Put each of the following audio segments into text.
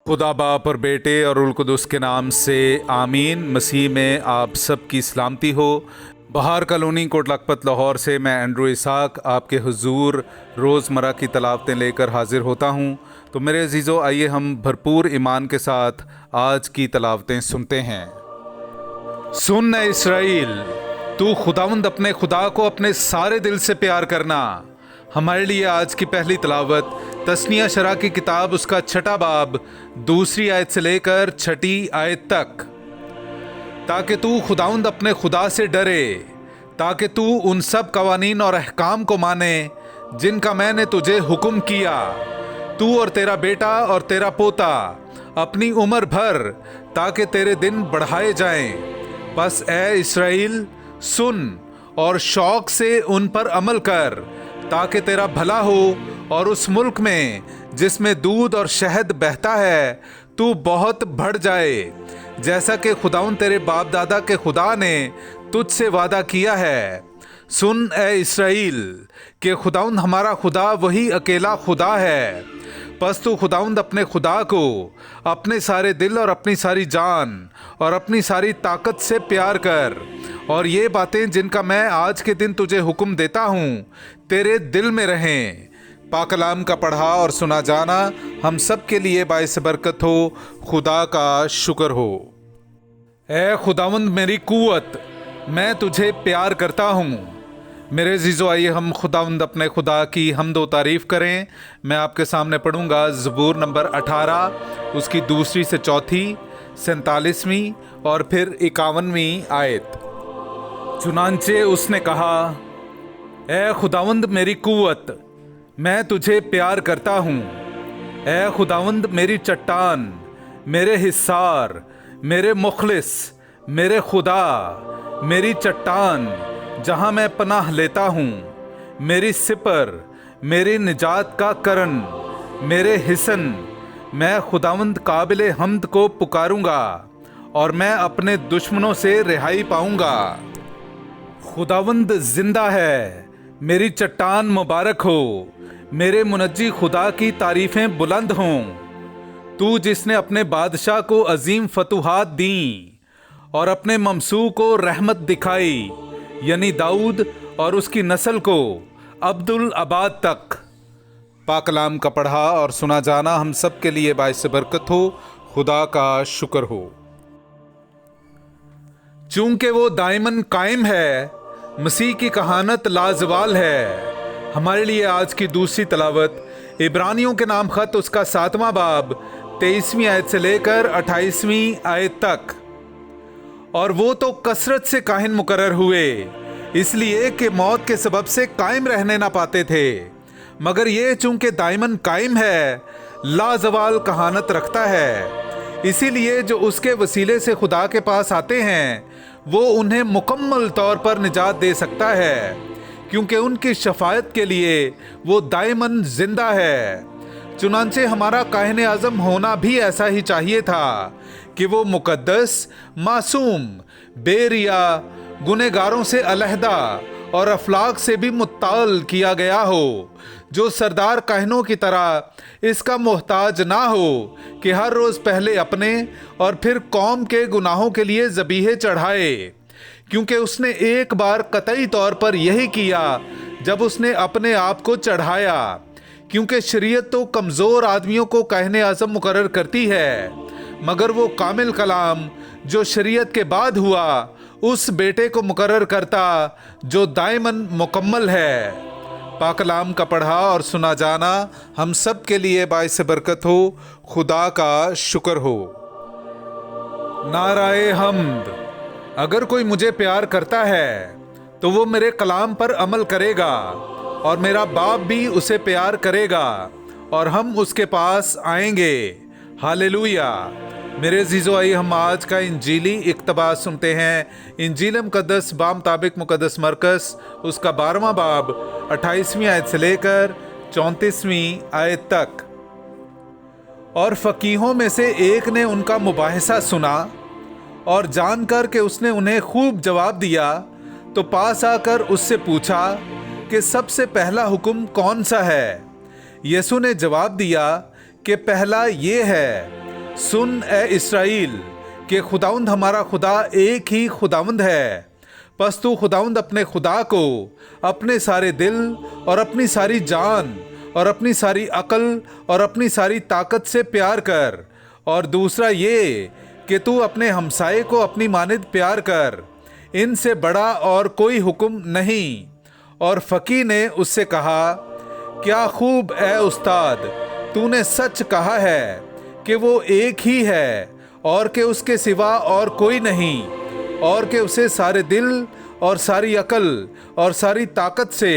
खुदा बाप और बेटे और रुल कुदुस के नाम से आमीन। मसीह में आप सब की सलामती हो। बहार कॉलोनी कोट लखपत लाहौर से मैं एंड्रू इसाक आपके हुजूर रोज़मर्रा की तलावतें लेकर हाजिर होता हूँ। तो मेरे अजीज़ों, आइए हम भरपूर ईमान के साथ आज की तलावतें सुनते हैं। सुन ए इसराइल, तू खुदावंद अपने खुदा को अपने सारे दिल से प्यार करना। हमारे लिए आज की पहली तलावत तस्निया शरा की किताब उसका 6 बाब 2 आयत से लेकर 6 आयत तक। ताकि तू खुदावंद अपने खुदा से डरे, ताकि तू उन सब कवानीन और अहकाम को माने जिनका मैंने तुझे हुक्म किया, तू और तेरा बेटा और तेरा पोता अपनी उम्र भर, ताकि तेरे दिन बढ़ाए जाएं। बस ए इस्राएल, सुन और शौक से उन पर अमल कर, ताकि तेरा भला हो और उस मुल्क में जिसमें दूध और शहद बहता है तू बहुत बढ़ जाए, जैसा कि खुदाउन तेरे बाप दादा के खुदा ने तुझसे वादा किया है। सुन ए इस्राएल कि खुदाउन हमारा खुदा वही अकेला खुदा है। बस तू खुदाउंद अपने खुदा को अपने सारे दिल और अपनी सारी जान और अपनी सारी ताकत से प्यार कर, और ये बातें जिनका मैं आज के दिन तुझे हुक्म देता हूँ तेरे दिल में रहें। पाक कलाम का पढ़ा और सुना जाना हम सब के लिए बाइस बरकत हो। खुदा का शुक्र हो। ए खुदावंद मेरी कुव्वत, मैं तुझे प्यार करता हूँ। मेरे अज़ीज़ों, आइए हम खुदावंद अपने खुदा की हम्द व तारीफ़ करें। मैं आपके सामने पढ़ूंगा ज़बूर नंबर 18, उसकी 2 से 4, 47वीं और फिर 51वीं आयत। चुनांचे उसने कहा, ए खुदावंद मेरी कुव्वत, मैं तुझे प्यार करता हूँ। ए खुदावंद मेरी चट्टान, मेरे हिस्सार, मेरे मुखलिस, मेरे खुदा, मेरी चट्टान जहाँ मैं पनाह लेता हूँ, मेरी सिपर, मेरी निजात का करन, मेरे हिसन। मैं खुदावंद काबिल हम्द को पुकारूंगा और मैं अपने दुश्मनों से रिहाई पाऊंगा। खुदावंद जिंदा है, मेरी चट्टान मुबारक हो। मेरे मुनज्जी खुदा की तारीफ़ें बुलंद हों। तू जिसने अपने बादशाह को अजीम फतूहात दी और अपने ममसू को रहमत दिखाई, यानी दाऊद और उसकी नस्ल को अब्दुल अबाद तक। पाकलाम का पढ़ा और सुना जाना हम सब के लिए बाइस बरकत हो। खुदा का शुक्र हो। चूंकि वो दायमन कायम है, मसीह की कहानत लाजवाल है। हमारे लिए आज की दूसरी तलावत इब्रानियों के नाम खत उसका 7वां बाब 23वीं आयत से लेकर 28वीं आयत तक। और वो तो कसरत से काहिन मुकर्रर हुए, इसलिए कि मौत के सबब से कायम रहने ना पाते थे, मगर ये चूंकि दायमन कायम है, लाजवाल कहानत रखता है। इसीलिए जो उसके वसीले से खुदा के पास आते हैं वो उन्हें मुकम्मल तौर पर निजात दे सकता है, क्योंकि उनकी शफायत के लिए वो दायमन जिंदा है। चुनांचे हमारा काहिन आज़म होना भी ऐसा ही चाहिए था कि वो मुकद्दस, मासूम, बेरिया, गुनहगारों से अलहदा और अफलाक से भी मुत्ताल किया गया हो, जो सरदार काहिनों की तरह इसका मोहताज ना हो कि हर रोज़ पहले अपने और फिर कौम के गुनाहों के लिए ज़बीहे चढ़ाए, क्योंकि उसने एक बार कतई तौर पर यही किया जब उसने अपने आप को चढ़ाया। क्योंकि शरीयत तो कमज़ोर आदमियों को काहिन आज़म मुकर्रर करती है, मगर वो कामिल कलाम जो शरीयत के बाद हुआ उस बेटे को मुकर्रर करता जो दायमन मुकम्मल है। पाकलाम का पढ़ा और सुना जाना हम सब के लिए बाइस बरकत हो। खुदा का शुक्र हो। नाराए हम्द। अगर कोई मुझे प्यार करता है तो वो मेरे कलाम पर अमल करेगा, और मेरा बाप भी उसे प्यार करेगा और हम उसके पास आएंगे। हालेलुया। मेरे अज़ीज़ों, आइए हम आज का इंजीली इक़्तिबास सुनते हैं। इंजील मुक़द्दस बामुताबिक मुक़द्दस मरकस उसका 12वां बाब 28वीं आयत से लेकर 34वीं आयत तक। और फ़कीहों में से एक ने उनका मुबाहिसा सुना और जानकर कि उसने उन्हें खूब जवाब दिया, तो पास आकर उससे पूछा कि सबसे पहला हुक्म कौन सा है। यीशु ने जवाब दिया कि पहला ये है, सुन ए इसराइल कि खुदावंद हमारा खुदा एक ही खुदावंद है। बस तू खुदावंद अपने खुदा को अपने सारे दिल और अपनी सारी जान और अपनी सारी अकल और अपनी सारी ताकत से प्यार कर। और दूसरा ये कि तू अपने हमसाये को अपनी मानिद प्यार कर। इनसे बड़ा और कोई हुक्म नहीं। और फ़की ने उससे कहा, क्या खूब ए उस्ताद, तूने सच कहा है कि वो एक ही है और कि उसके सिवा और कोई नहीं, और कि उसे सारे दिल और सारी अकल और सारी ताकत से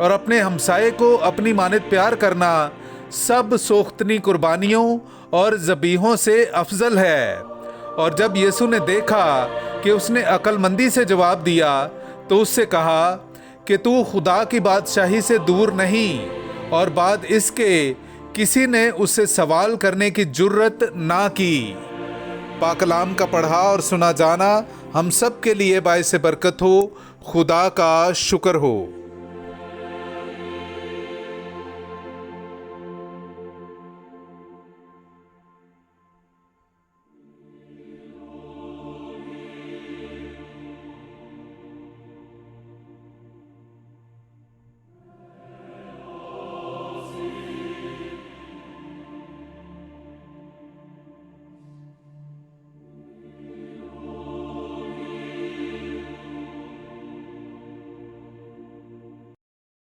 और अपने हमसाये को अपनी मानिद प्यार करना सब सोख्तनी कुर्बानियों और ज़बीहों से अफजल है। और जब यीशु ने देखा कि उसने अक्लमंदी से जवाब दिया तो उससे कहा कि तू खुदा की बादशाही से दूर नहीं। और बाद इसके किसी ने उससे सवाल करने की जुर्रत ना की। पाकलाम का पढ़ा और सुना जाना हम सब के लिए बाइस बरकत हो। खुदा का शुक्र हो।